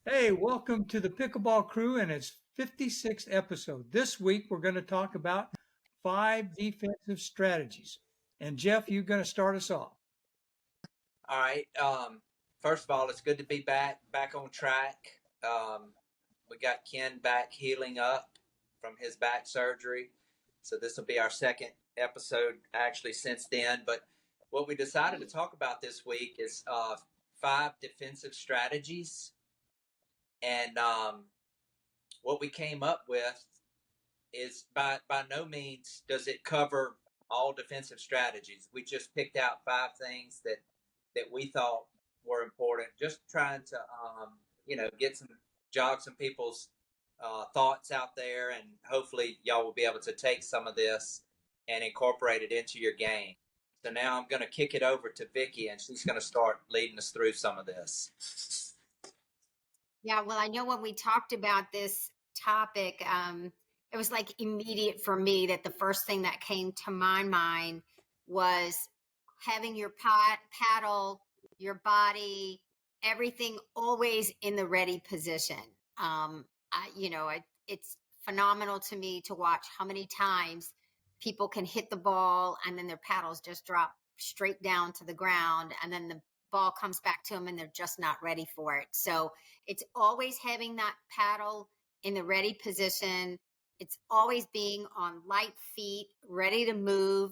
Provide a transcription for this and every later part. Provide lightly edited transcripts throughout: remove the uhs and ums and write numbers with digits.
Hey, welcome to the Pickleball Crew and its 56th episode. This week we're going to talk about 5 defensive strategies. And Jeff, you're going to start us off. All right. First of all, it's good to be back on track. We got Ken back healing up from his back surgery, so this will be our second episode actually since then. But what we decided to talk about this week is 5 defensive strategies, and what we came up with is by no means does it cover all defensive strategies. We just picked out 5 things that we thought were important. Just trying to get some jog some people's thoughts out there, and hopefully y'all will be able to take some of this and incorporate it into your game. So now I'm going to kick it over to Vicky, and she's going to start leading us through some of this. Yeah, well, I know when we talked about this topic, it was like immediate for me that the first thing that came to my mind was having your paddle, your body, everything always in the ready position. It's phenomenal to me to watch how many times people can hit the ball and then their paddles just drop straight down to the ground, and then the ball comes back to them and they're just not ready for it. So it's always having that paddle in the ready position. It's always being on light feet, ready to move.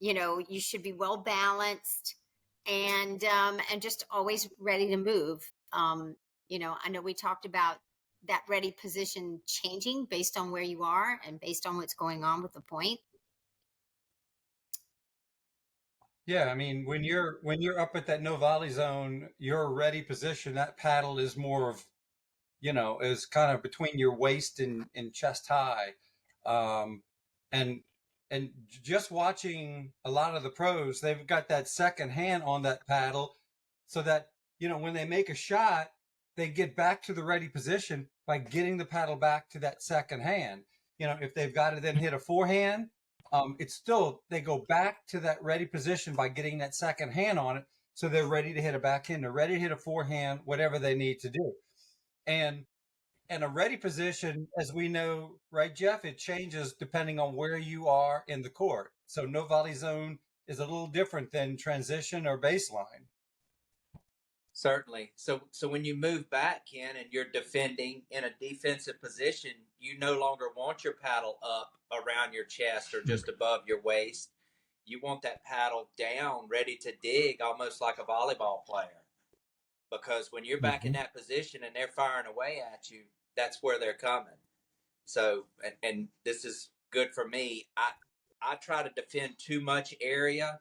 You should be well balanced and just always ready to move. I know we talked about that ready position changing based on where you are and based on what's going on with the point. Yeah, I mean, when you're up at that no volley zone, your ready position, that paddle is more of, is kind of between your waist and chest high. Um, and and just watching a lot of the pros, they've got that second hand on that paddle so that, when they make a shot, they get back to the ready position by getting the paddle back to that second hand. If they've got to then hit a forehand, it's still, they go back to that ready position by getting that second hand on it. So they're ready to hit a backhand, they're ready to hit a forehand, whatever they need to do. And and a ready position, as we know, right, Jeff, it changes depending on where you are in the court. So no volley zone is a little different than transition or baseline. Certainly. So when you move back in and you're defending in a defensive position, you no longer want your paddle up around your chest or just above your waist. You want that paddle down, ready to dig, almost like a volleyball player. Because when you're back in Mm-hmm. that position and they're firing away at you, that's where they're coming. So, and this is good for me. I try to defend too much area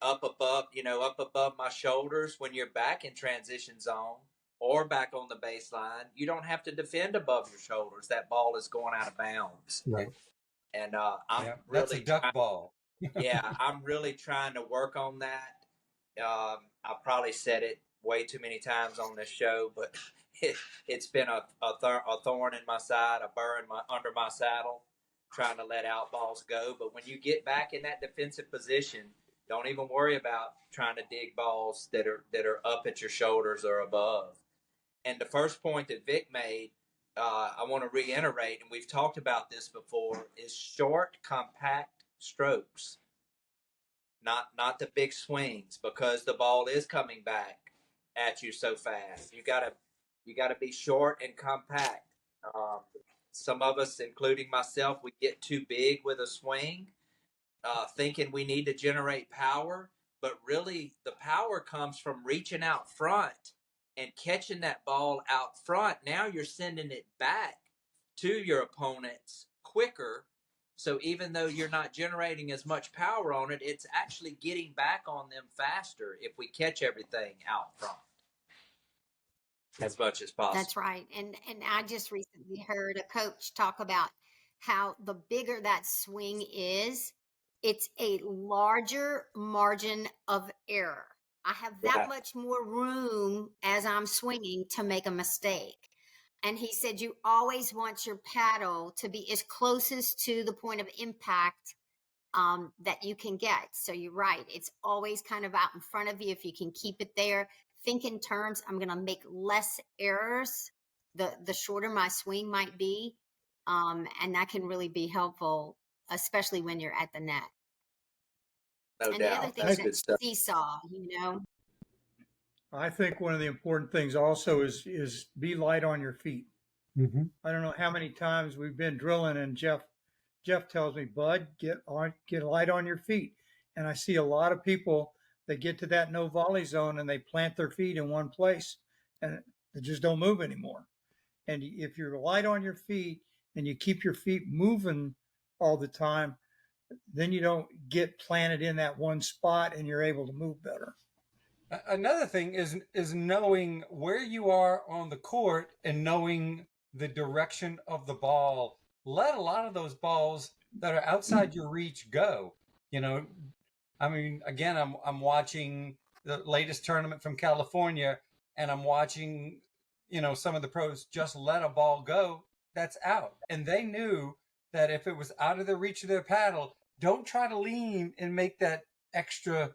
up above my shoulders when you're back in transition zone or back on the baseline. You don't have to defend above your shoulders. That ball is going out of bounds. Right. And I'm Yeah, that's a really duck trying, ball. yeah, I'm really trying to work on that. I probably said it way too many times on this show, but it's been a thorn in my side, a burr under my saddle, trying to let out balls go. But when you get back in that defensive position, don't even worry about trying to dig balls that are up at your shoulders or above. And the first point that Vic made, I want to reiterate, and we've talked about this before, is short, compact strokes, not the big swings, because the ball is coming back at you so fast. You gotta be short and compact. Um, some of us, including myself, we get too big with a swing, thinking we need to generate power, but really the power comes from reaching out front and catching that ball out front. Now you're sending it back to your opponents quicker. So even though you're not generating as much power on it, it's actually getting back on them faster if we catch everything out front as much as possible. That's right. And I just recently heard a coach talk about how the bigger that swing is, it's a larger margin of error. I have that Yeah. much more room as I'm swinging to make a mistake. And he said you always want your paddle to be as closest to the point of impact that you can get. So you're right. It's always kind of out in front of you if you can keep it there. think in terms, I'm going to make less errors, the shorter my swing might be. And that can really be helpful, especially when you're at the net. No And the other doubt. thing That's is good that stuff. seesaw, I think one of the important things also is be light on your feet. Mm-hmm. I don't know how many times we've been drilling, and Jeff tells me, "Bud, get light on your feet." And I see a lot of people that get to that no volley zone and they plant their feet in one place and they just don't move anymore. And if you're light on your feet and you keep your feet moving all the time, then you don't get planted in that one spot and you're able to move better. Another thing is knowing where you are on the court and knowing the direction of the ball. Let a lot of those balls that are outside your reach go. You know, I mean, again, I'm watching the latest tournament from California, and I'm watching, some of the pros just let a ball go that's out, and they knew that if it was out of the reach of their paddle, don't try to lean and make that extra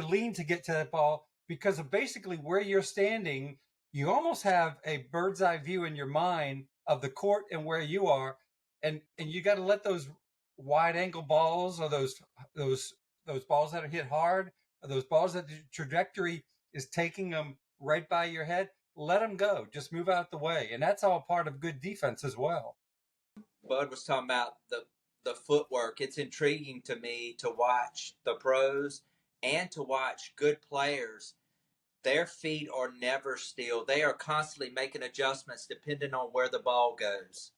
lean to get to that ball, because of basically where you're standing. You almost have a bird's eye view in your mind of the court and where you are, and you got to let those wide angle balls, or those balls that are hit hard, or those balls that the trajectory is taking them right by your head, let them go. Just move out the way, and that's all part of good defense as well. Bud was talking about the footwork. It's intriguing to me to watch the pros and to watch good players. Their feet are never still. They are constantly making adjustments depending on where the ball goes.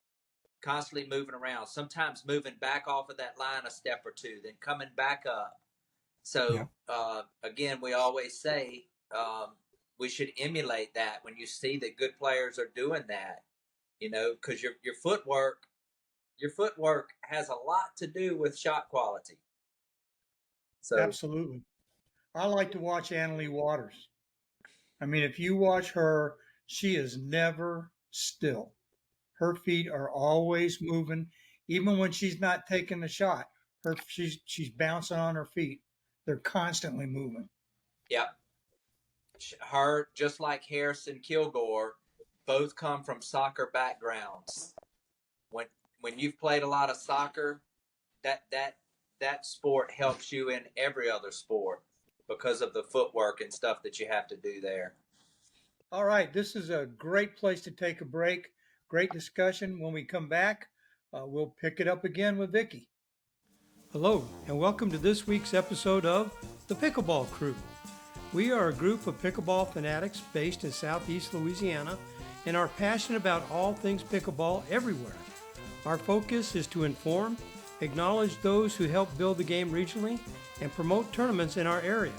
Constantly moving around. Sometimes moving back off of that line a step or two, then coming back up. So, again, we always say we should emulate that when you see that good players are doing that, because your footwork has a lot to do with shot quality. So Absolutely. I like to watch Annalie Waters. I mean, if you watch her, she is never still. Her feet are always moving, even when she's not taking the shot. She's bouncing on her feet. They're constantly moving. yeah, her, just like Harrison Kilgore, both come from soccer backgrounds. When you've played a lot of soccer, that sport helps you in every other sport because of the footwork and stuff that you have to do there. All right, this is a great place to take a break. Great discussion. When we come back, we'll pick it up again with Vicki. Hello, and welcome to this week's episode of the Pickleball Crew. We are a group of pickleball fanatics based in Southeast Louisiana and are passionate about all things pickleball everywhere. Our focus is to inform, acknowledge those who help build the game regionally, and promote tournaments in our area.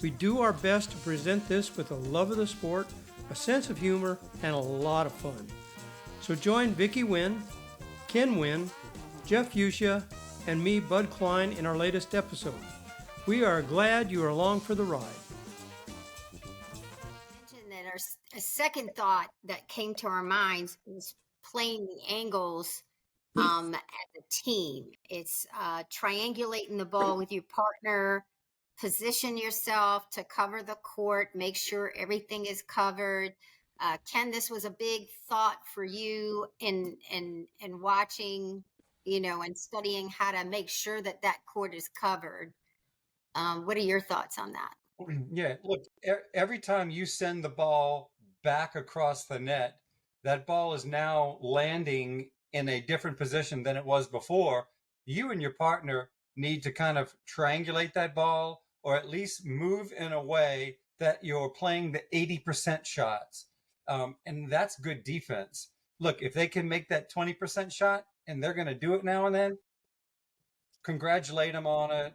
We do our best to present this with a love of the sport, a sense of humor, and a lot of fun. So join Vicki Wynn, Ken Wynn, Jeff Fuchsia, and me, Bud Klein, in our latest episode. We are glad you are along for the ride. That a second thought that came to our minds was playing the angles as a team. It's triangulating the ball with your partner, position yourself to cover the court, make sure everything is covered. Ken, this was a big thought for you in watching, and studying how to make sure that court is covered. What are your thoughts on that? Yeah, look, every time you send the ball back across the net, that ball is now landing in a different position than it was before. You and your partner need to kind of triangulate that ball, or at least move in a way that you're playing the 80% shots. And that's good defense. Look, if they can make that 20% shot, and they're going to do it now and then, congratulate them on it,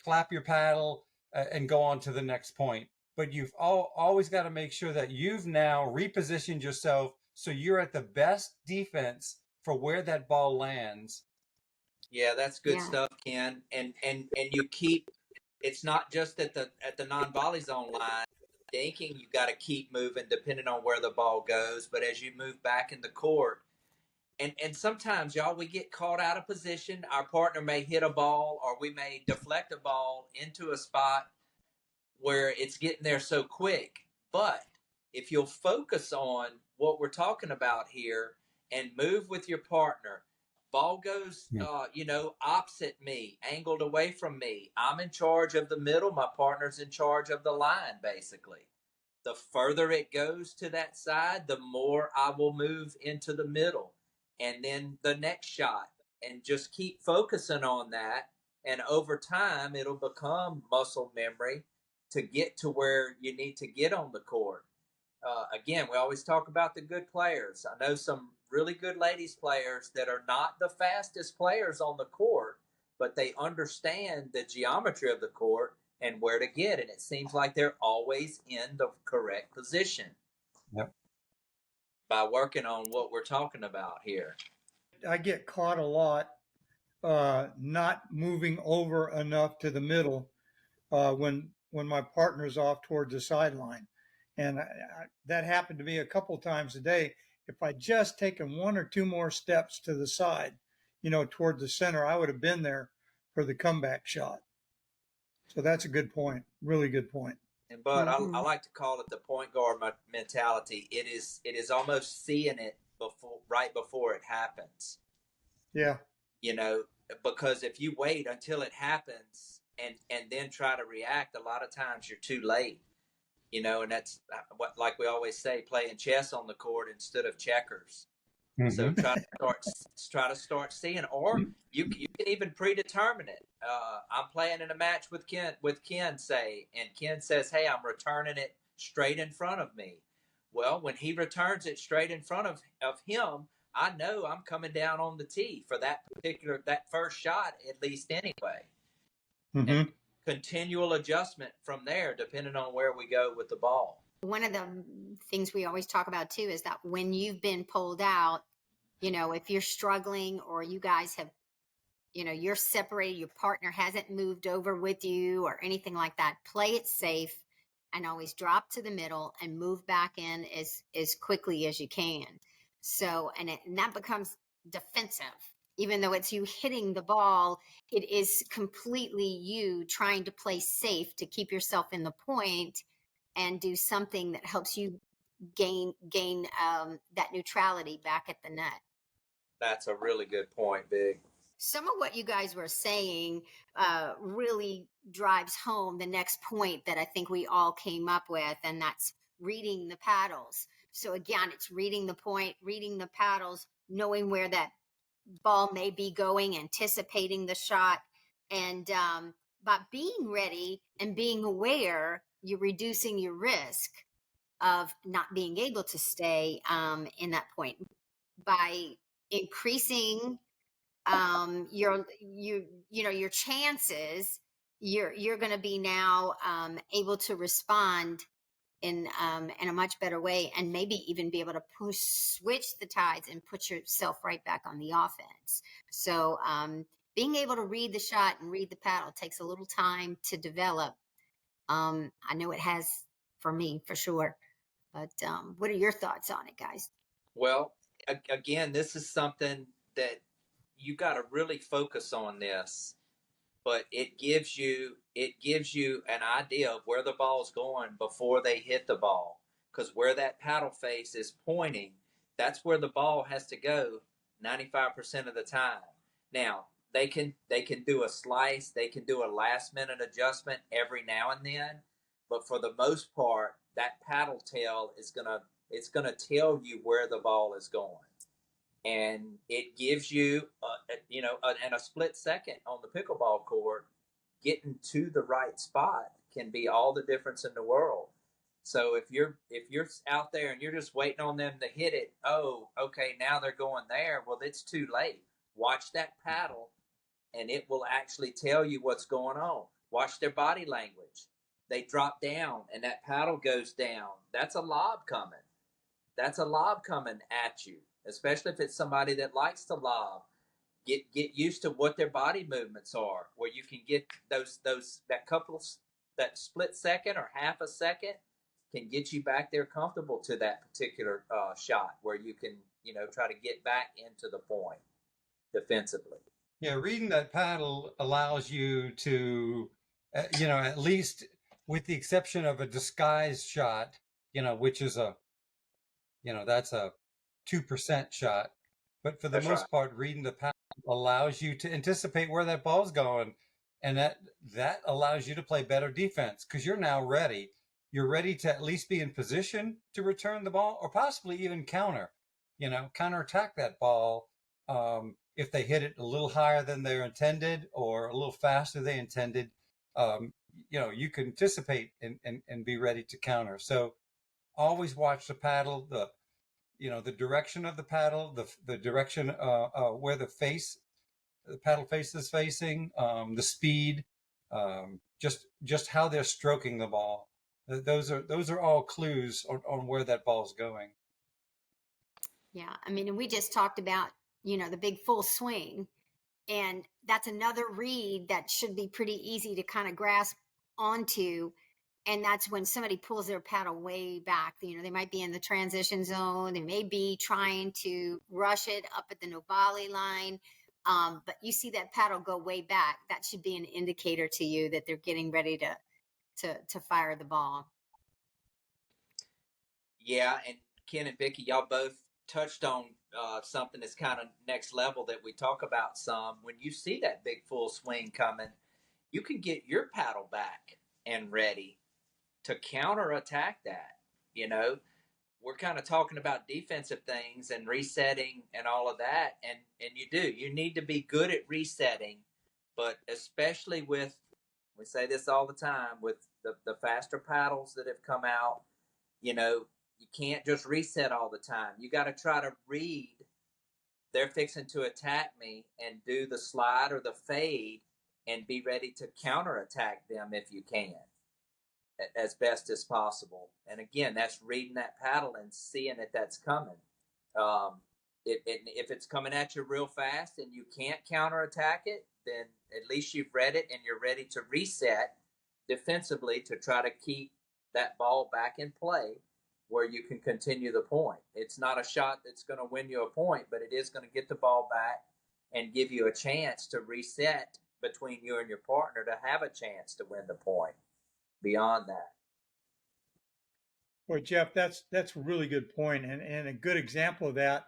clap your paddle, and go on to the next point. But you've always got to make sure that you've now repositioned yourself so you're at the best defense for where that ball lands. Yeah, that's good stuff, Ken. And you keep, it's not just at the non-volley zone line. Dinking, you got to keep moving depending on where the ball goes. But as you move back in the court, and sometimes, y'all, we get caught out of position. Our partner may hit a ball, or we may deflect a ball into a spot where it's getting there so quick. But if you'll focus on what we're talking about here and move with your partner, ball goes, opposite me, angled away from me. I'm in charge of the middle. My partner's in charge of the line, basically. The further it goes to that side, the more I will move into the middle. And then the next shot, and just keep focusing on that. And over time, it'll become muscle memory to get to where you need to get on the court. Again, we always talk about the good players. I know some really good ladies players that are not the fastest players on the court, but they understand the geometry of the court and where to get. And it seems like they're always in the correct position. Yep. By working on what we're talking about here. I get caught a lot not moving over enough to the middle when my partner's off towards the sideline. And that happened to me a couple times a day. If I just taken one or two more steps to the side, toward the center, I would have been there for the comeback shot. So that's a good point. Really good point. And Bud, I like to call it the point guard mentality. It is almost seeing it right before it happens. Yeah. Because if you wait until it happens and then try to react, a lot of times you're too late. And that's what, like we always say, playing chess on the court instead of checkers. Mm-hmm. So try to start seeing, or you can even predetermine it. I'm playing in a match with Ken, say, and Ken says, "Hey, I'm returning it straight in front of me." Well, when he returns it straight in front of him, I know I'm coming down on the tee for that first shot, at least anyway. Mm-hmm. And continual adjustment from there, depending on where we go with the ball. One of the things we always talk about too is that when you've been pulled out, if you're struggling or you guys have, you're separated, your partner hasn't moved over with you or anything like that, play it safe and always drop to the middle and move back in as quickly as you can. So, and that becomes defensive. Even though it's you hitting the ball, it is completely you trying to play safe to keep yourself in the point and do something that helps you gain that neutrality back at the net. That's a really good point, Big. Some of what you guys were saying really drives home the next point that I think we all came up with, and that's reading the paddles. So again, it's reading the point, reading the paddles, knowing where that ball may be going, anticipating the shot, and by being ready and being aware, you're reducing your risk of not being able to stay in that point by increasing your chances. You're going to be now able to respond in a much better way, and maybe even be able to switch the tides and put yourself right back on the offense. So being able to read the shot and read the paddle takes a little time to develop. I know it has for me, for sure. But what are your thoughts on it, guys? Well, again, this is something that you got to really focus on this. But it gives you an idea of where the ball's going before they hit the ball. Because where that paddle face is pointing, that's where the ball has to go 95% of the time. Now, they can do a slice, they can do a last minute adjustment every now and then, but for the most part, that paddle tail is gonna tell you where the ball is going. And it gives you, in a split second on the pickleball court, getting to the right spot can be all the difference in the world. So if you're out there and you're just waiting on them to hit it, oh, okay, now they're going there. Well, it's too late. Watch that paddle, and it will actually tell you what's going on. Watch their body language. They drop down, and that paddle goes down. That's a lob coming. That's a lob coming at you. Especially if it's somebody that likes to lob, get used to what their body movements are, where you can get that split second or half a second can get you back there comfortable to that particular shot, where you can try to get back into the point defensively. Yeah, reading that paddle allows you to, at least with the exception of a disguised shot, which is that's a 2% shot. But for the That's right. most part, reading the pattern allows you to anticipate where that ball's going. And that allows you to play better defense because you're now ready. You're ready to at least be in position to return the ball or possibly even counterattack that ball. If they hit it a little higher than they're intended or a little faster than they intended, you can anticipate and be ready to counter. So always watch the paddle, the direction of the paddle, the direction where the paddle face is facing, the speed, just how they're stroking the ball. Those are all clues on where that ball's going. Yeah. I mean, and we just talked about, the big full swing, and that's another read that should be pretty easy to kind of grasp onto. And that's when somebody pulls their paddle way back. They might be in the transition zone. They may be trying to rush it up at the no volley line. But you see that paddle go way back. That should be an indicator to you that they're getting ready to fire the ball. Yeah, and Ken and Vicky, y'all both touched on something that's kind of next level that we talk about some. When you see that big full swing coming, you can get your paddle back and ready to counterattack that. We're kind of talking about defensive things and resetting and all of that, and you need to be good at resetting, but especially with, we say this all the time, with the faster paddles that have come out, you can't just reset all the time. You got to try to read, they're fixing to attack me, and do the slide or the fade and be ready to counterattack them if you can, as best as possible. And again, that's reading that paddle and seeing that that's coming. If it's coming at you real fast and you can't counterattack it, then at least you've read it and you're ready to reset defensively to try to keep that ball back in play where you can continue the point. It's not a shot that's going to win you a point, but it is going to get the ball back and give you a chance to reset between you and your partner to have a chance to win the point beyond that. Boy, Jeff, that's a really good point, and a good example of that.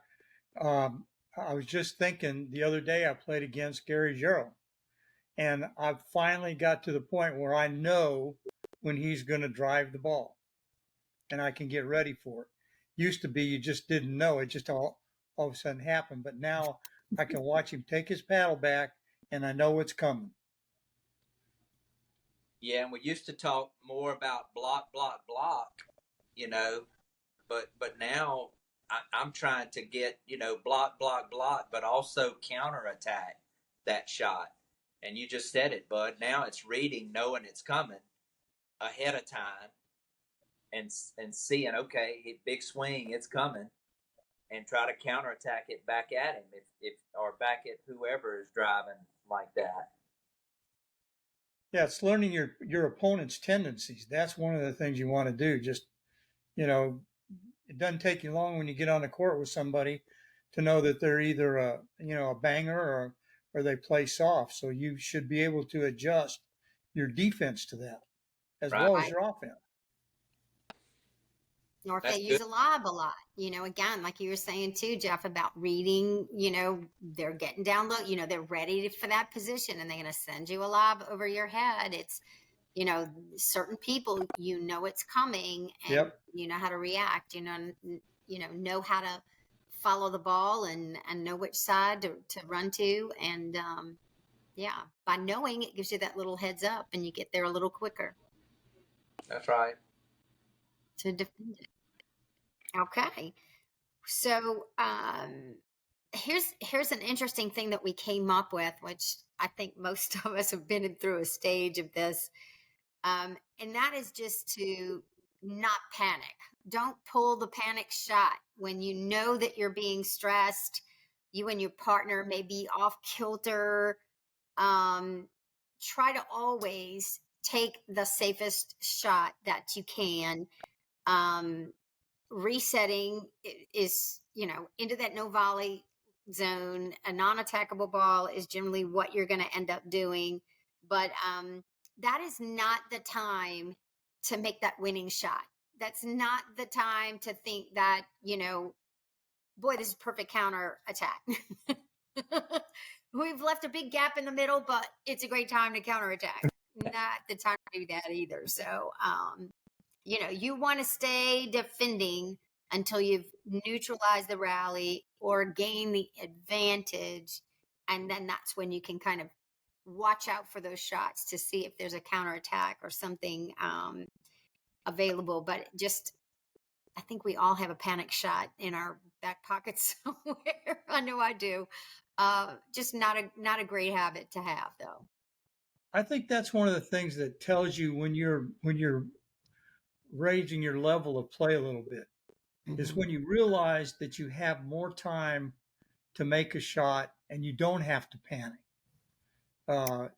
I was just thinking the other day I played against Gary Gerald, and I finally got to the point where I know when he's going to drive the ball, and I can get ready for it. Used to be you just didn't know; it just all of a sudden happened. But now I can watch him take his paddle back, and I know it's coming. Yeah, and we used to talk more about block, block, block, but now I'm trying to get, block, block, block, but also counterattack that shot. And you just said it, Bud. Now it's reading, knowing it's coming ahead of time, and seeing, okay, big swing, it's coming, and try to counterattack it back at him if or back at whoever is driving like that. Yeah, it's learning your opponent's tendencies. That's one of the things you want to do. Just, it doesn't take you long when you get on the court with somebody to know that they're either a banger or they play soft. So you should be able to adjust your defense to that as well as your offense. Or if they use a lob a lot, again, like you were saying too, Jeff, about reading, they're getting down low, they're ready for that position and they're going to send you a lob over your head. It's, certain people, it's coming, and Yep. you know how to react, know how to follow the ball and know which side to run to. And by knowing, it gives you that little heads up and you get there a little quicker. That's right. To defend it. Okay. So here's an interesting thing that we came up with, which I think most of us have been through a stage of this. And that is just to not panic. Don't pull the panic shot when you know that you're being stressed. You and your partner may be off kilter. Try to always take the safest shot that you can. Resetting is, into that no volley zone. A non-attackable ball is generally what you're going to end up doing. But that is not the time to make that winning shot. That's not the time to think that, boy, this is perfect counter attack. We've left a big gap in the middle, but it's a great time to counterattack. Not the time to do that either. So, you want to stay defending until you've neutralized the rally or gain the advantage. And then that's when you can kind of watch out for those shots to see if there's a counterattack or something available. But I think we all have a panic shot in our back pocket somewhere. I know I do. Just not a great habit to have, though. I think that's one of the things that tells you when you're raising your level of play a little bit, is when you realize that you have more time to make a shot and you don't have to panic.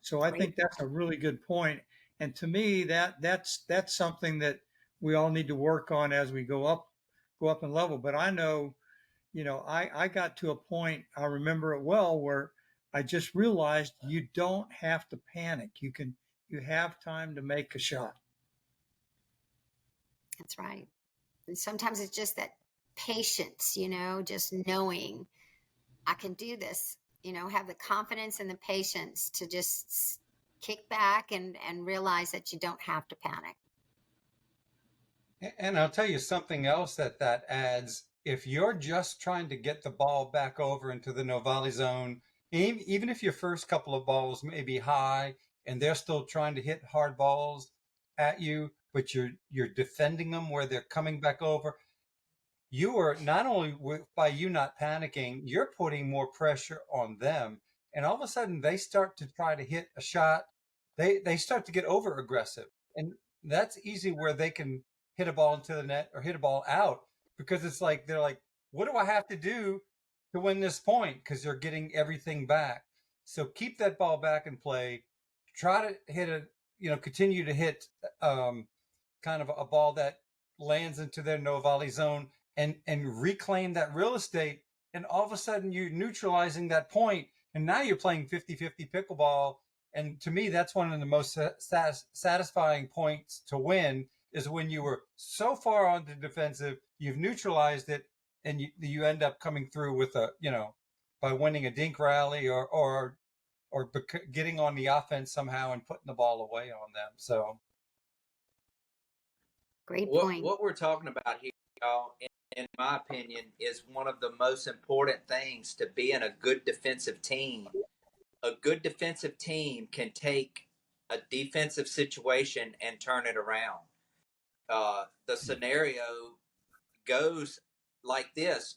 So I think that's a really good point. And to me, that's something that we all need to work on as we go up in level. But I know, I got to a point, I remember it well, where I just realized you don't have to panic. You have time to make a shot. That's right. And sometimes it's just that patience, just knowing I can do this, have the confidence and the patience to just kick back and realize that you don't have to panic. And I'll tell you something else that adds. If you're just trying to get the ball back over into the no volley zone, even if your first couple of balls may be high and they're still trying to hit hard balls at you, but you're defending them where they're coming back over, you are not only by you not panicking, you're putting more pressure on them. And all of a sudden they start to try to hit a shot. They start to get over aggressive. And that's easy where they can hit a ball into the net or hit a ball out, because it's like, they're like, what do I have to do to win this point? Because they're getting everything back. So keep that ball back in play. Try to hit continue to hit kind of a ball that lands into their no volley zone and reclaim that real estate. And all of a sudden you're neutralizing that point. And now you're playing 50-50 pickleball. And to me, that's one of the most satisfying points to win, is when you were so far on the defensive, you've neutralized it, and you end up coming through with by winning a dink rally or getting on the offense somehow and putting the ball away on them. So, great point. What we're talking about here, y'all, in my opinion, is one of the most important things to be in a good defensive team. A good defensive team can take a defensive situation and turn it around. The scenario goes like this.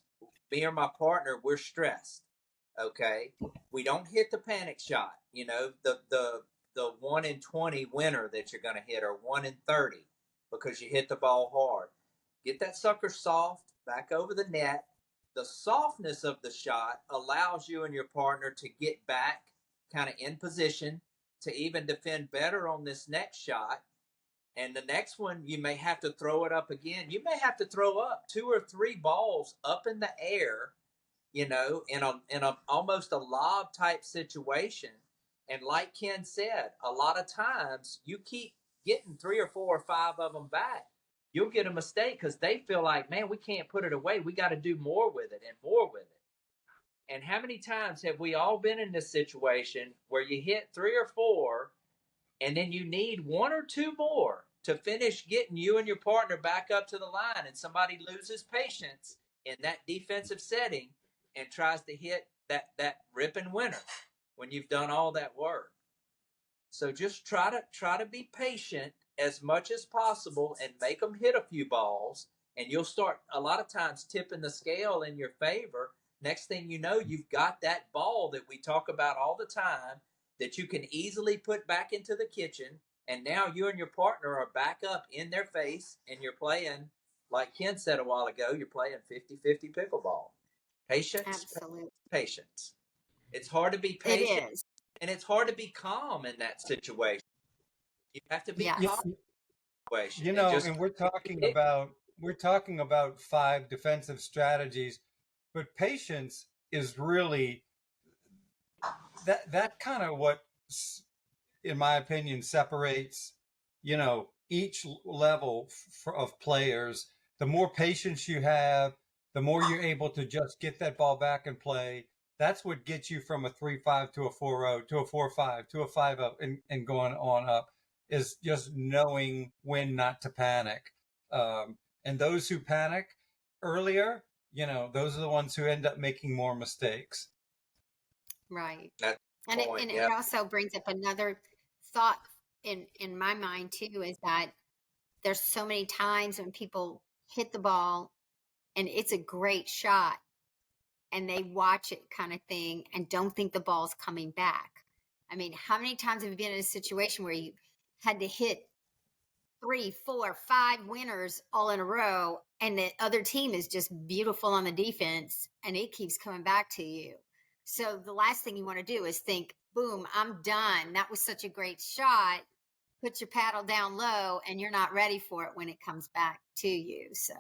Me or my partner, we're stressed. Okay. We don't hit the panic shot, the 1 in 20 winner that you're going to hit, or 1 in 30, because you hit the ball hard. Get that sucker soft back over the net. The softness of the shot allows you and your partner to get back kind of in position to even defend better on this next shot. And the next one, you may have to throw it up again. You may have to throw up 2 or 3 balls up in the air, in a almost a lob type situation. And like Ken said, a lot of times you keep getting 3 or 4 or 5 of them back. You'll get a mistake because they feel like, man, we can't put it away. We got to do more with it and more with it. And how many times have we all been in this situation where you hit 3 or 4 and then you need 1 or 2 more to finish getting you and your partner back up to the line, and somebody loses patience in that defensive setting and tries to hit that ripping winner when you've done all that work. So just try to be patient as much as possible and make them hit a few balls, and you'll start a lot of times tipping the scale in your favor. Next thing you know, you've got that ball that we talk about all the time that you can easily put back into the kitchen. And now you and your partner are back up in their face, and you're playing, like Ken said a while ago, you're playing 50-50 pickleball. Patience. Absolutely. Patience. It's hard to be patient. It is. And it's hard to be calm in that situation. You have to be calm in that situation. And we're talking about 5 defensive strategies, but patience is really that kind of what, in my opinion, separates, each level of players, the more patience you have, the more you're able to just get that ball back and play. That's what gets you from a 3-5 to a 4-0 to a 4-5 to a 5-0 and going on up, is just knowing when not to panic. And those who panic earlier, those are the ones who end up making more mistakes. Right. That's And the point. it also brings up another thought in my mind too, is that there's so many times when people hit the ball and it's a great shot and they watch it kind of thing and don't think the ball's coming back. I mean, how many times have you been in a situation where you had to hit 3, 4, 5 winners all in a row and the other team is just beautiful on the defense and it keeps coming back to you? So the last thing you want to do is think, boom, I'm done. That was such a great shot. Put your paddle down low and you're not ready for it when it comes back to you. So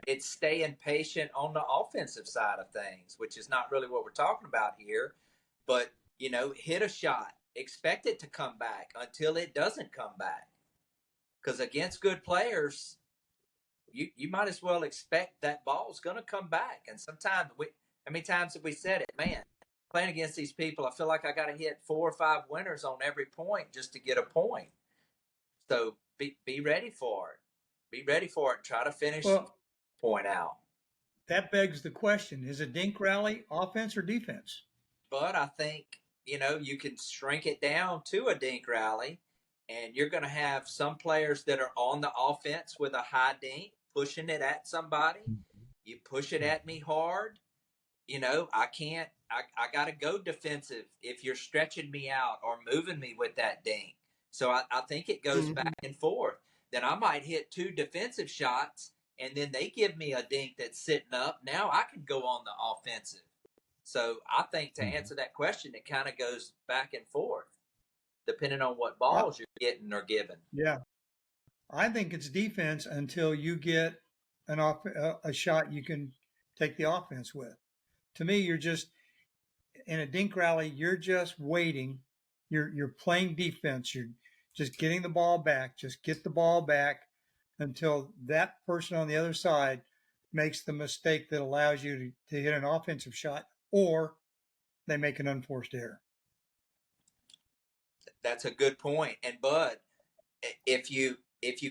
It's staying patient on the offensive side of things, which is not really what we're talking about here. But, hit a shot, expect it to come back until it doesn't come back. Because against good players, you might as well expect that ball's going to come back. And sometimes, how many times have we said it? Man, playing against these people, I feel like I got to hit 4 or 5 winners on every point just to get a point. So be ready for it. Be ready for it. Try to finish point out. That begs the question, is a dink rally offense or defense? But I think, you can shrink it down to a dink rally, and you're going to have some players that are on the offense with a high dink, pushing it at somebody. You push it at me hard, I can't, I got to go defensive if you're stretching me out or moving me with that dink. So I think it goes back and forth. Then I might hit 2 defensive shots, and then they give me a dink that's sitting up. Now I can go on the offensive. So I think to answer that question, it kind of goes back and forth, depending on what balls you're getting or given. Yeah. I think it's defense until you get a shot you can take the offense with. To me, you're just in a dink rally. You're just waiting. You're playing defense. You're just getting the ball back. Just get the ball back until that person on the other side makes the mistake that allows you to hit an offensive shot, or they make an unforced error. That's a good point. And Bud, if you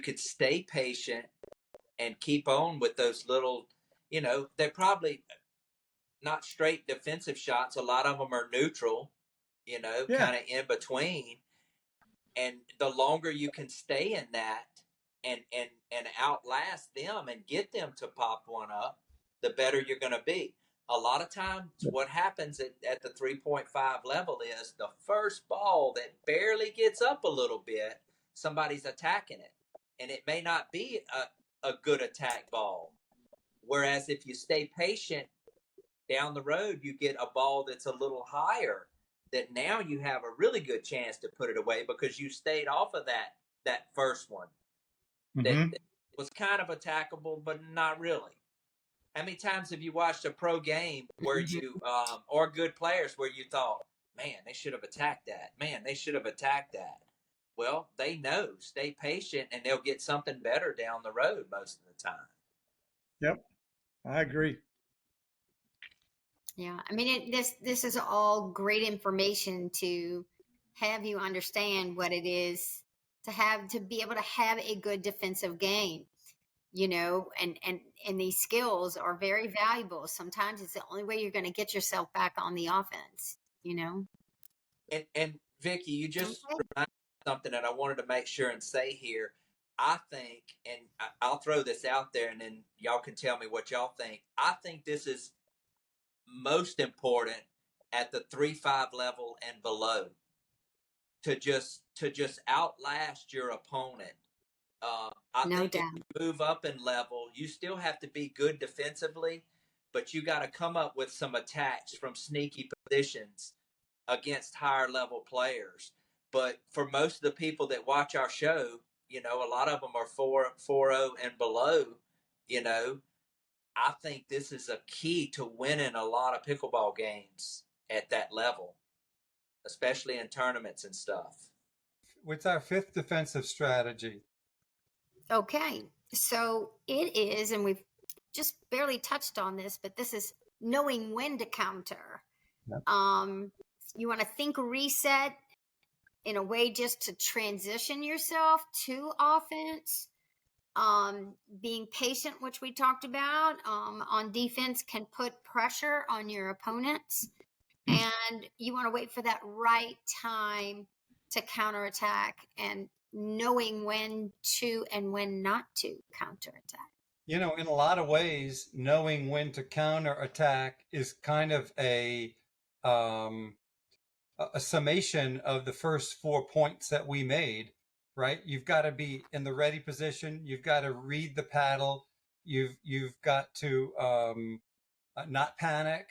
could stay patient and keep on with those little, they're probably not straight defensive shots. A lot of them are neutral, kind of in between. And the longer you can stay in that and outlast them and get them to pop one up, the better you're going to be. A lot of times what happens at the 3.5 level is the first ball that barely gets up a little bit, somebody's attacking it. And it may not be a good attack ball. Whereas if you stay patient, down the road, you get a ball that's a little higher, that now you have a really good chance to put it away because you stayed off of that first one that was kind of attackable, but not really. How many times have you watched a pro game where you or good players where you thought, man, they should have attacked that. Man, they should have attacked that. Well, they know. Stay patient, and they'll get something better down the road most of the time. Yep, I agree. yeah, I mean, this is all great information to have you understand what it is to be able to have a good defensive game. And these skills are very valuable. Sometimes it's the only way you're going to get yourself back on the offense. And Vicky, you just reminded me of something that I wanted to make sure and say here. I think, and I'll throw this out there, and then y'all can tell me what y'all think. I think this is most important at the 3-5 level and below, to just outlast your opponent. I think if you move up in level, you still have to be good defensively, but you got to come up with some attacks from sneaky positions against higher level players. But for most of the people that watch our show, a lot of them are 4-0 and below. I think this is a key to winning a lot of pickleball games at that level, especially in tournaments and stuff. What's our 5th defensive strategy? Okay. So it is, and we've just barely touched on this, but this is knowing when to counter. Yep. You want to think reset in a way just to transition yourself to offense. Being patient, which we talked about, on defense can put pressure on your opponents. And you want to wait for that right time to counterattack and knowing when to and when not to counterattack. You know, in a lot of ways, knowing when to counterattack is kind of um, a summation of the first 4 points that we made, right? You've got to be in the ready position. You've got to read the paddle. You've got to not panic,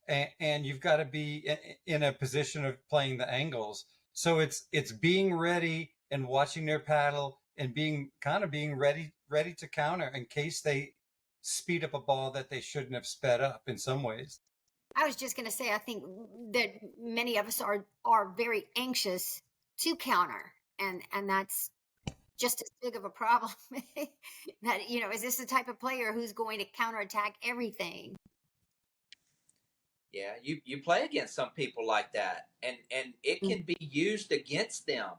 and you've got to be in a position of playing the angles. So it's being ready and watching their paddle and being ready to counter in case they speed up a ball that they shouldn't have sped up in some ways. I was just going to say, I think that many of us are very anxious to counter, and that's just as big of a problem. That, is this the type of player who's going to counterattack everything? Yeah, you play against some people like that, and it can be used against them.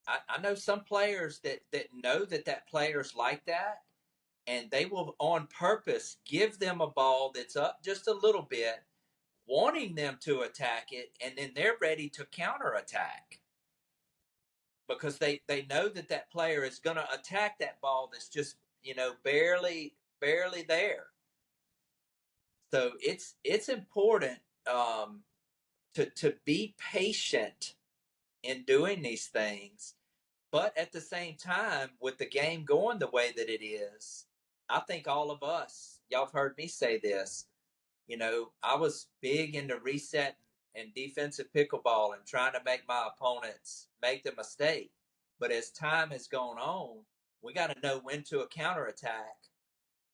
I know some players that know that player's like that, and they will on purpose give them a ball that's up just a little bit, wanting them to attack it, and then they're ready to counterattack because they know that player is going to attack that ball that's just barely there. So it's important to be patient in doing these things, but at the same time, with the game going the way that it is, I think all of us, y'all have heard me say this. I was big into resetting and defensive pickleball and trying to make my opponents make the mistake. But as time has gone on, we got to know when to counterattack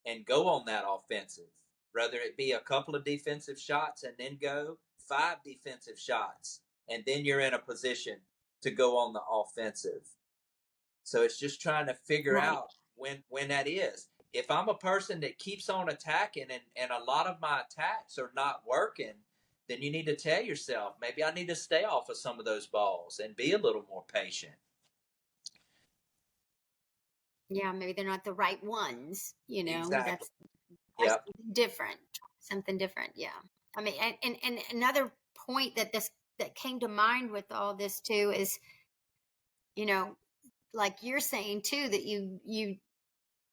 and go on that offensive, whether it be a couple of defensive shots and then go 5 defensive shots, and then you're in a position to go on the offensive. So it's just trying to figure Right. out when that is. If I'm a person that keeps on attacking and a lot of my attacks are not working, then you need to tell yourself, maybe I need to stay off of some of those balls and be a little more patient. Yeah, maybe they're not the right ones, Exactly. that's Yep. something different. Yeah. I mean, and another point that came to mind with all this too is, like you're saying too, that you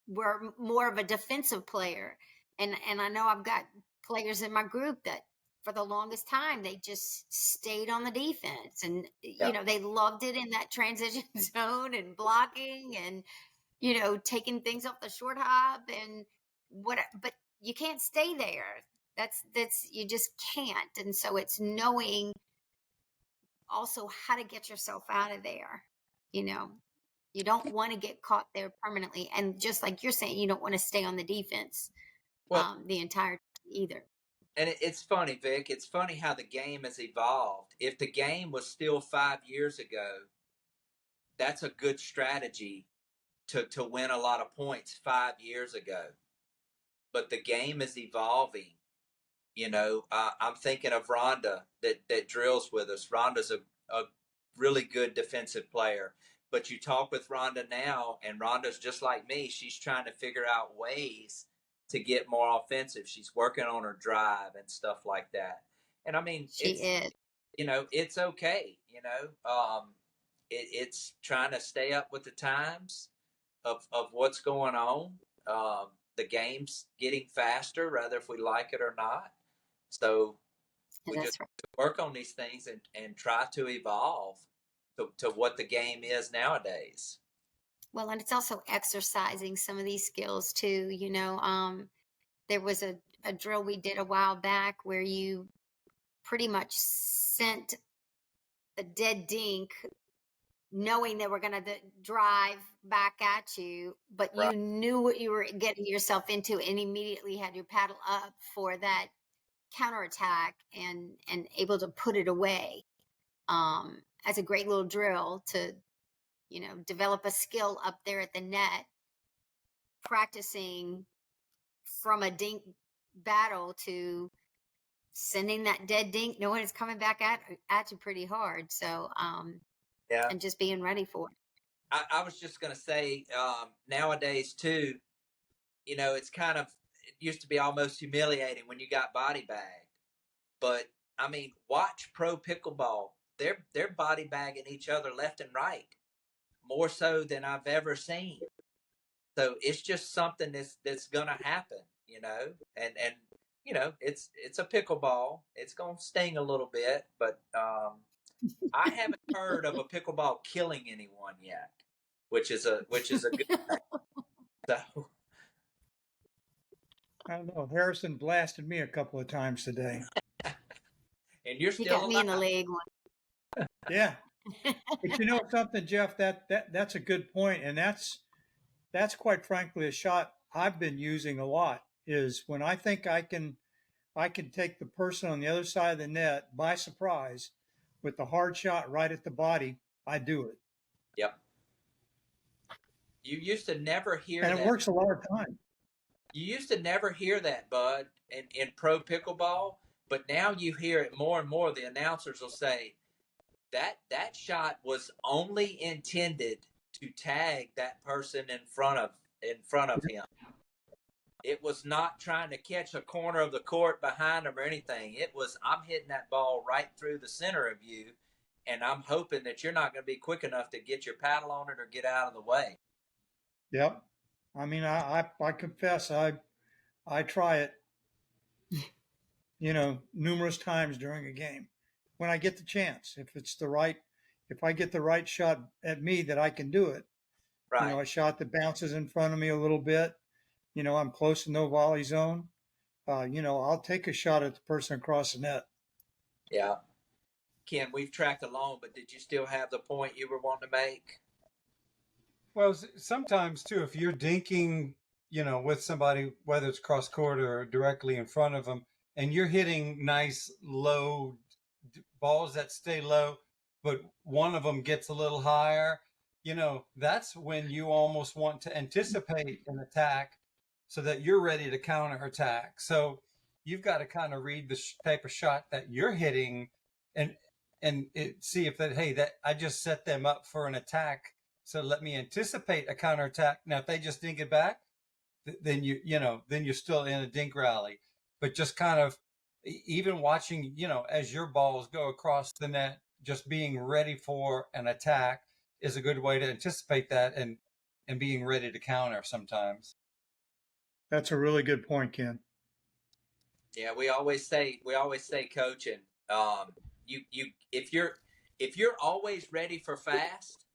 were more of a defensive player. And I know I've got players in my group that for the longest time, they just stayed on the defense, and, Yep. they loved it in that transition zone and blocking and, taking things off the short hop and but you can't stay there. That's you just can't. And so it's knowing also how to get yourself out of there. You know, you don't want to get caught there permanently. And just like you're saying, you don't want to stay on the defense Well, the entire time either. and it's funny, Vic. It's funny how the game has evolved. If the game was still 5 years ago, that's a good strategy to win a lot of points 5 years ago. But the game is evolving. I'm thinking of Rhonda that drills with us. Rhonda's a really good defensive player. But you talk with Rhonda now, and Rhonda's just like me. She's trying to figure out ways to get more offensive. She's working on her drive and stuff like that. And I mean, She is. it's okay. It's trying to stay up with the times of what's going on. The game's getting faster, rather if we like it or not. So we just That's right. work on these things and try to evolve to what the game is nowadays. Well, and it's also exercising some of these skills too. There was a drill we did a while back where you pretty much sent a dead dink knowing they were going to drive back at you, but Right. you knew what you were getting yourself into and immediately had your paddle up for that counterattack and able to put it away. As a great little drill to develop a skill up there at the net, practicing from a dink battle to sending that dead dink, knowing it's coming back at you pretty hard. So, Yeah. and just being ready for it. I was just going to say, nowadays too, it used to be almost humiliating when you got body bagged. But I mean, watch pro pickleball. They're body bagging each other left and right, more so than I've ever seen. So it's just something that's gonna happen, and it's a pickleball. It's gonna sting a little bit, but I haven't heard of a pickleball killing anyone yet, which is a good thing. So I don't know. Harrison blasted me a couple of times today. and you're He still got me in the alive. leg one. Yeah. But you know something, Jeff, that's a good point. And that's quite frankly a shot I've been using a lot, is when I think I can take the person on the other side of the net by surprise with the hard shot right at the body, I do it. Yep. You used to never hear And that. it works a lot of time. You used to never hear that, Bud, in pro pickleball, but now you hear it more and more. The announcers will say that shot was only intended to tag that person in front of him. It was not trying to catch a corner of the court behind him or anything. It was, I'm hitting that ball right through the center of you, and I'm hoping that you're not going to be quick enough to get your paddle on it or get out of the way. Yep. I mean, I confess I try it, numerous times during a game when I get the chance. If I get the right shot at me that I can do it. Right. A shot that bounces in front of me a little bit. I'm close to no volley zone. I'll take a shot at the person across the net. Yeah. Ken, we've tracked along, but did you still have the point you were wanting to make? Well, sometimes too, if you're dinking, with somebody, whether it's cross court or directly in front of them, and you're hitting nice low balls that stay low, but one of them gets a little higher, that's when you almost want to anticipate an attack so that you're ready to counter attack. So you've got to kind of read the type of shot that you're hitting and see if that I just set them up for an attack. So let me anticipate a counterattack. Now, if they just dink it back, then then you're still in a dink rally. But just kind of even watching, as your balls go across the net, just being ready for an attack is a good way to anticipate that and being ready to counter sometimes. That's a really good point, Ken. Yeah, we always say, coaching, if you're always ready for fast,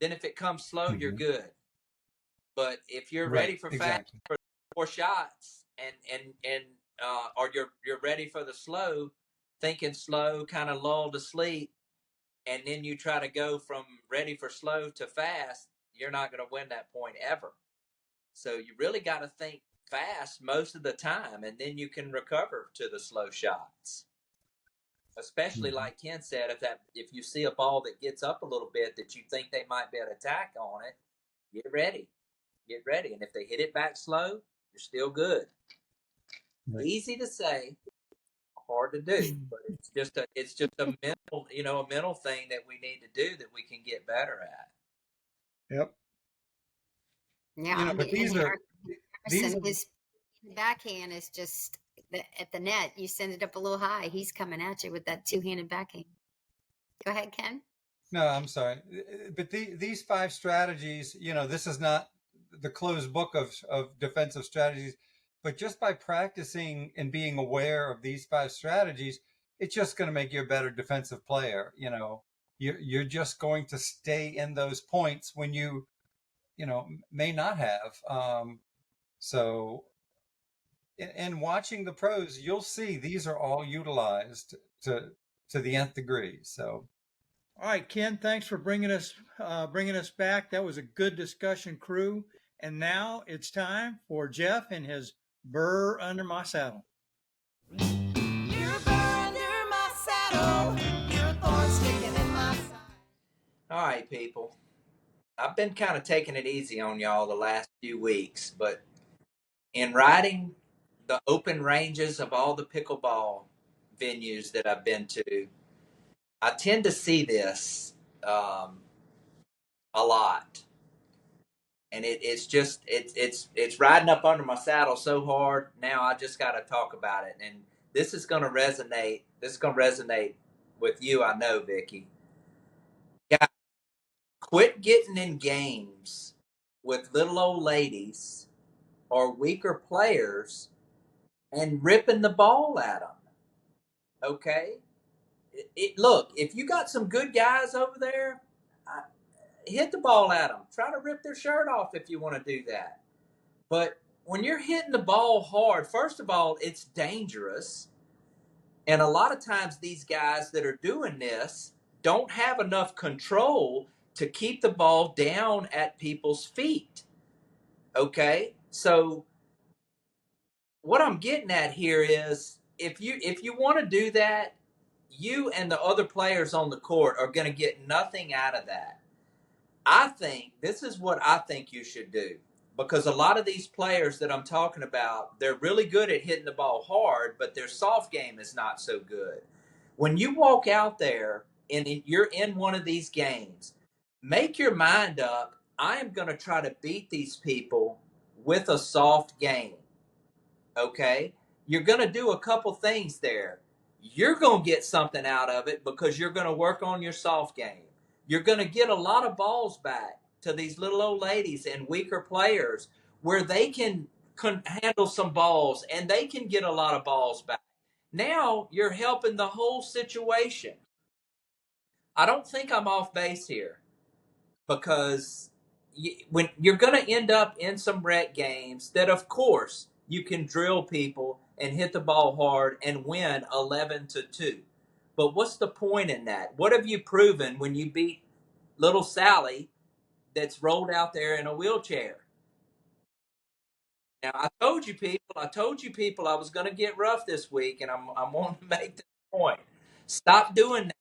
then if it comes slow, you're good. But if you're ready for fast for 4 shots or you're ready for the slow, thinking slow, kind of lull to sleep, and then you try to go from ready for slow to fast, you're not going to win that point ever. So you really got to think fast most of the time, and then you can recover to the slow shots. Especially like Ken said, if you see a ball that gets up a little bit that you think they might be able to attack on it, get ready. And if they hit it back slow, you're still good. Right. Easy to say, hard to do, but it's just a mental thing that we need to do that we can get better at. Yep. Yeah, but his backhand is just at the net. You send it up a little high, he's coming at you with that two-handed backhand. Go ahead, Ken. No, I'm sorry, but these 5 strategies, this is not the closed book of defensive strategies, but just by practicing and being aware of these 5 strategies, it's just going to make you a better defensive player. You're just going to stay in those points when you may not have. So in watching the pros, you'll see these are all utilized to the nth degree. So. All right, Ken, thanks for bringing us back. That was a good discussion, crew. And now it's time for Jeff and his Burr Under My Saddle. You're burr under my saddle. Your thorns sticking in my side. All right, people. I've been kind of taking it easy on y'all the last few weeks, but in riding the open ranges of all the pickleball venues that I've been to, I tend to see this um, a lot, and it's riding up under my saddle so hard. Now I just got to talk about it, and this is going to resonate. This is going to resonate with you, I know, Vicky. Yeah, quit getting in games with little old ladies or weaker players and ripping the ball at them. Okay, look, if you got some good guys over there, I, hit the ball at them. Try to rip their shirt off if you want to do that. But when you're hitting the ball hard, first of all, it's dangerous. And a lot of times, these guys that are doing this don't have enough control to keep the ball down at people's feet. Okay, so what I'm getting at here is if you want to do that, you and the other players on the court are going to get nothing out of that. I think this is what I think you should do, because a lot of these players that I'm talking about, they're really good at hitting the ball hard, but their soft game is not so good. When you walk out there and you're in one of these games, make your mind up. I am going to try to beat these people with a soft game. Okay? You're going to do a couple things there. You're going to get something out of it because you're going to work on your soft game. You're going to get a lot of balls back to these little old ladies and weaker players where they can handle some balls and they can get a lot of balls back. Now you're helping the whole situation. I don't think I'm off base here, because when you're going to end up in some rec games that, of course, you can drill people and hit the ball hard and win 11-2. But what's the point in that? What have you proven when you beat little Sally that's rolled out there in a wheelchair? Now, I told you people I was going to get rough this week, and I'm wanting to make this point. Stop doing that.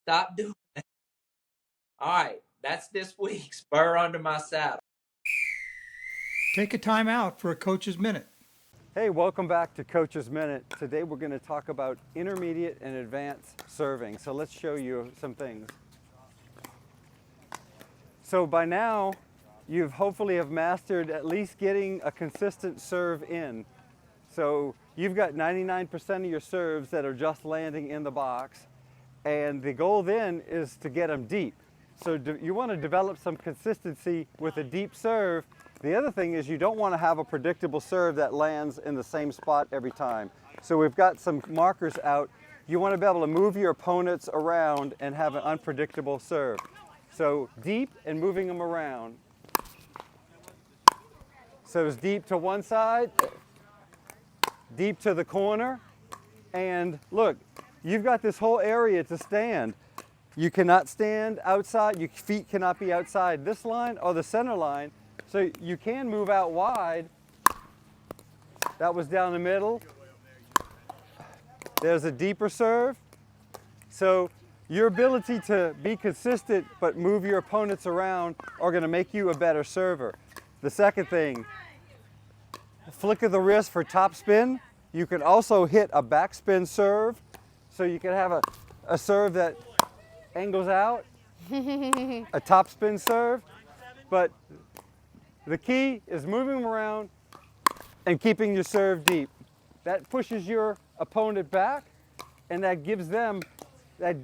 Stop doing that. All right, that's this week's Burr Under My Saddle. Take a time out for a coach's minute. Hey, welcome back to Coach's Minute. Today we're going to talk about intermediate and advanced serving. So let's show you some things. So by now, you've hopefully have mastered at least getting a consistent serve in. So you've got 99% of your serves that are just landing in the box. And the goal then is to get them deep. So you want to develop some consistency with a deep serve. The other thing is you don't want to have a predictable serve that lands in the same spot every time. So we've got some markers out. You want to be able to move your opponents around and have an unpredictable serve. So deep and moving them around. So it's deep to one side, deep to the corner, and look, you've got this whole area to stand. You cannot stand outside, your feet cannot be outside this line or the center line, so you can move out wide. That was down the middle. There's a deeper serve. So your ability to be consistent but move your opponents around are going to make you a better server. The second thing, flick of the wrist for top spin. You can also hit a backspin serve, so you can have a serve that angles out, a top spin serve. But the key is moving them around and keeping your serve deep. That pushes your opponent back, and that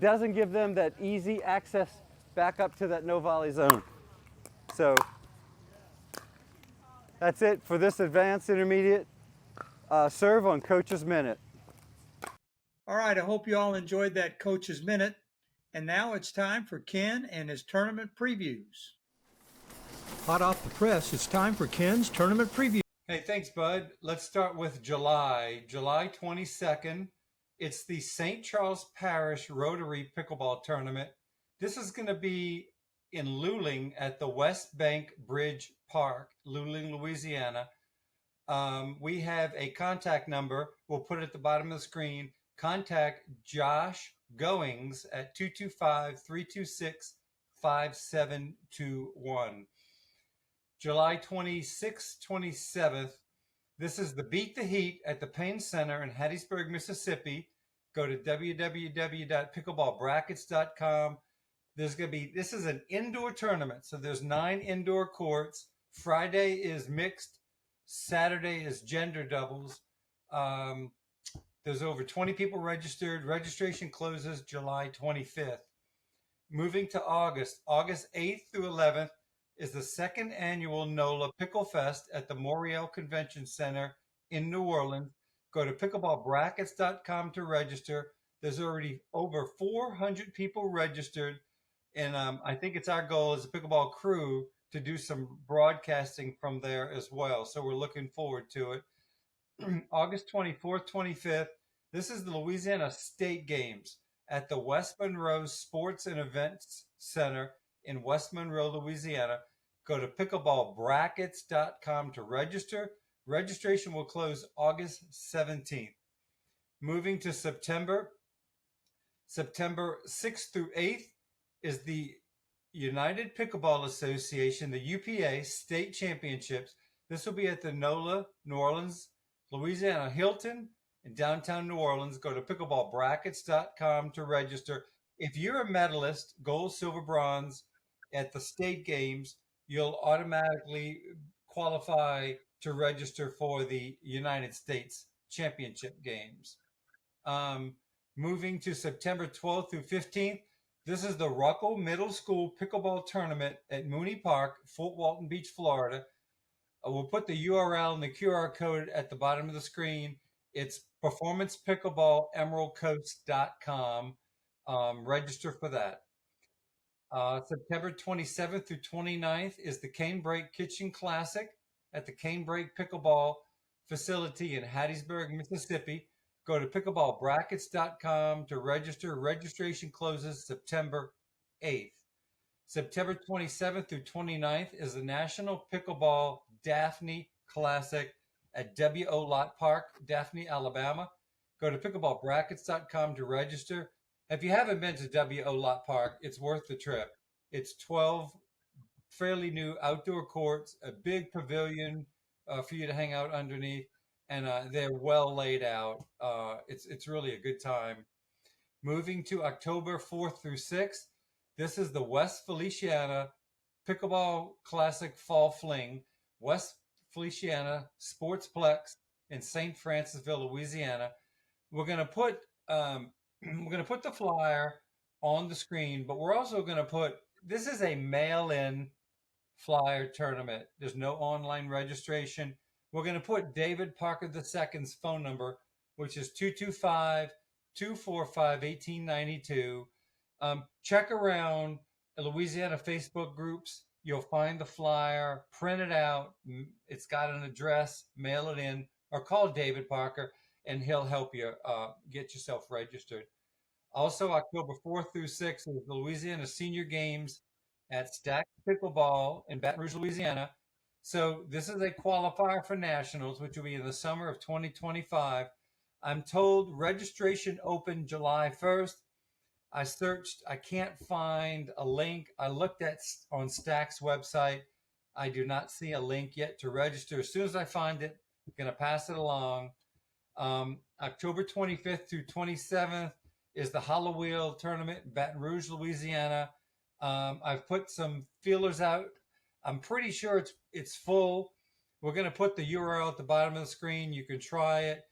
doesn't give them that easy access back up to that no volley zone. So that's it for this advanced intermediate serve on Coach's Minute. All right, I hope you all enjoyed that coach's minute. And now it's time for Ken and his tournament previews. Hot off the press, it's time for Ken's tournament preview. Hey, thanks, Bud. Let's start with July 22nd. It's the St. Charles Parish Rotary Pickleball Tournament. This is going to be in Luling at the West Bank Bridge Park, Luling, Louisiana. We have a contact number. We'll put it at the bottom of the screen. Contact Josh Goings at 5721. July 26th, 27th, this is the Beat the Heat at the Payne Center in Hattiesburg, Mississippi. Go to www.pickleballbrackets.com. This is an indoor tournament, so there's 9 indoor courts. Friday is mixed. Saturday is gender doubles. There's over 20 people registered. Registration closes July 25th. Moving to August 8th through 11th is the second annual NOLA Pickle Fest at the Moriel Convention Center in New Orleans. Go to pickleballbrackets.com to register. There's already over 400 people registered. And I think it's our goal as a pickleball crew to do some broadcasting from there as well. So we're looking forward to it. August 24th, 25th, this is the Louisiana State Games at the West Monroe Sports and Events Center in West Monroe, Louisiana. Go to pickleballbrackets.com to register. Registration will close August 17th. Moving to September 6th through 8th is the United Pickleball Association, the UPA State Championships. This will be at the NOLA, New Orleans, Louisiana Hilton in downtown New Orleans. Go to pickleballbrackets.com to register. If you're a medalist, gold, silver, bronze at the state games, you'll automatically qualify to register for the United States Championship Games. Moving to September 12th through 15th, this is the Ruckle Middle School Pickleball Tournament at Mooney Park, Fort Walton Beach, Florida. We'll put the URL and the QR code at the bottom of the screen. It's performancepickleball.emeraldcoast.com. Register for that. September 27th through 29th is the Canebrake Kitchen Classic at the Canebrake Pickleball facility in Hattiesburg, Mississippi. Go to pickleballbrackets.com to register. Registration closes September 8th. September 27th through 29th is the National Pickleball Daphne Classic at W.O. Lott Park, Daphne, Alabama. Go to pickleballbrackets.com to register. If you haven't been to W.O. Lott Park, it's worth the trip. It's 12 fairly new outdoor courts, a big pavilion for you to hang out underneath, and they're well laid out. It's really a good time. Moving to October 4th through 6th, this is the West Feliciana Pickleball Classic Fall Fling, West Feliciana Sportsplex in St. Francisville, Louisiana. We're going to put the flyer on the screen, but we're also going to put, this is a mail-in flyer tournament. There's no online registration. We're going to put David Parker II's phone number, which is 225-245-1892. Check around Louisiana Facebook groups. You'll find the flyer, print it out. It's got an address, mail it in, or call David Parker, and he'll help you get yourself registered. Also, October 4th through 6th is the Louisiana Senior Games at Stack Pickleball in Baton Rouge, Louisiana. So this is a qualifier for nationals, which will be in the summer of 2025. I'm told registration opened July 1st. I searched, I can't find a link. I looked at on Stack's website. I do not see a link yet to register. As soon as I find it, I'm going to pass it along. October 25th through 27th is the Hollow Wheel Tournament in Baton Rouge, Louisiana. I've put some feelers out. I'm pretty sure it's full. We're going to put the URL at the bottom of the screen. You can try it.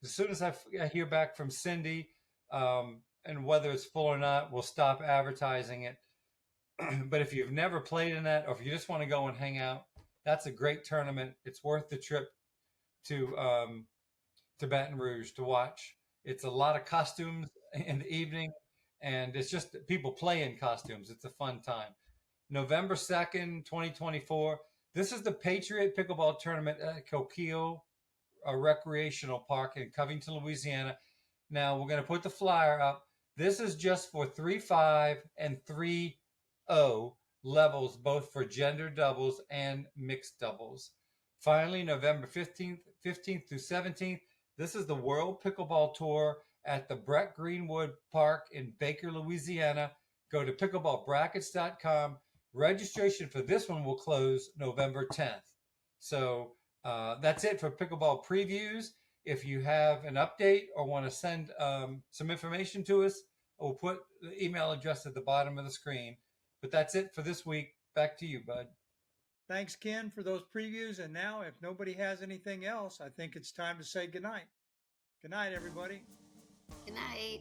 As soon as I hear back from Cindy, and whether it's full or not, we'll stop advertising it. But if you've never played in that, or if you just want to go and hang out, that's a great tournament. It's worth the trip to Baton Rouge to watch. It's a lot of costumes in the evening, and it's just people play in costumes. It's a fun time. November 2nd, 2024. This is the Patriot Pickleball Tournament at Coquille Recreational Park in Covington, Louisiana. Now, we're going to put the flyer up. This is just for 3-5 and 3-0 levels, both for gender doubles and mixed doubles. Finally, November 15th through 17th, this is the World Pickleball Tour at the Brett Greenwood Park in Baker, Louisiana. go to pickleballbrackets.com. Registration for this one will close November 10th. So that's it for pickleball previews. If you have an update or want to send some information to us, we'll put the email address at the bottom of the screen. But that's it for this week. Back to you, bud. Thanks, Ken, for those previews. And now, if nobody has anything else, I think it's time to say goodnight. Good night, everybody. Good night.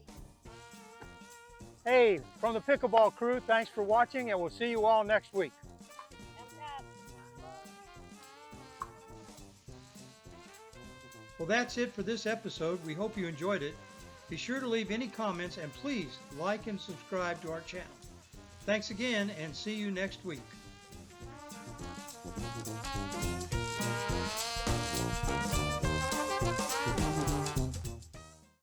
Hey, from the Pickleball crew, thanks for watching, and we'll see you all next week. Well, that's it for this episode. We hope you enjoyed it. Be sure to leave any comments, and please like and subscribe to our channel. Thanks again, and see you next week.